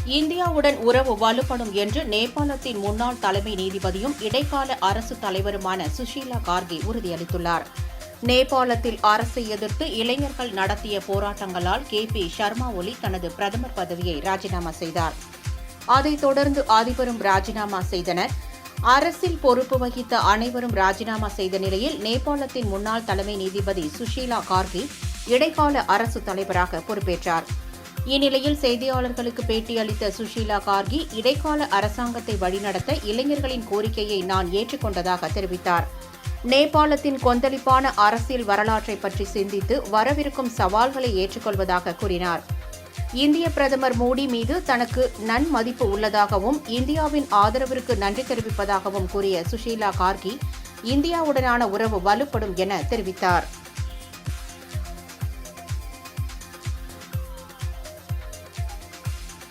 இந்தியாவுடன் உறவு வலுப்படும் என்று நேபாளத்தின் முன்னாள் தலைமை நீதிபதியும் இடைக்கால அரசு தலைவருமான சுஷீலா கார்கே உறுதியளித்துள்ளார். நேபாளத்தில் அரசை எதிர்த்து இளைஞர்கள் நடத்திய போராட்டங்களால் பி சர்மா ஒலி தனது பிரதமர் பதவியை ராஜினாமா செய்தார். அதைத் தொடர்ந்து அதிபரும் ராஜினாமா செய்தனர். அரசில் பொறுப்பு வகித்த அனைவரும் ராஜினாமா செய்த நிலையில் நேபாளத்தின் முன்னாள் தலைமை நீதிபதி சுஷீலா கார்கே இடைக்கால அரசு தலைவராக பொறுப்பேற்றார். இந்நிலையில் செய்தியாளர்களுக்கு பேட்டியளித்த சுஷீலா கார்கே இடைக்கால அரசாங்கத்தை வழிநடத்த இளைஞர்களின் கோரிக்கையை நான் ஏற்றுக்கொண்டதாக தெரிவித்தார். நேபாளத்தின் கொந்தளிப்பான அரசியல் வரலாற்றை பற்றி சிந்தித்து வரவிருக்கும் சவால்களை ஏற்றுக்கொள்வதாக கூறினார். இந்திய பிரதமர் மோடி மீது தனக்கு நன்மதிப்பு உள்ளதாகவும் இந்தியாவின் ஆதரவிற்கு நன்றி தெரிவிப்பதாகவும் கூறிய சுஷீலா கார்கே இந்தியாவுடனான உறவு வலுப்படும் என தெரிவித்தார்.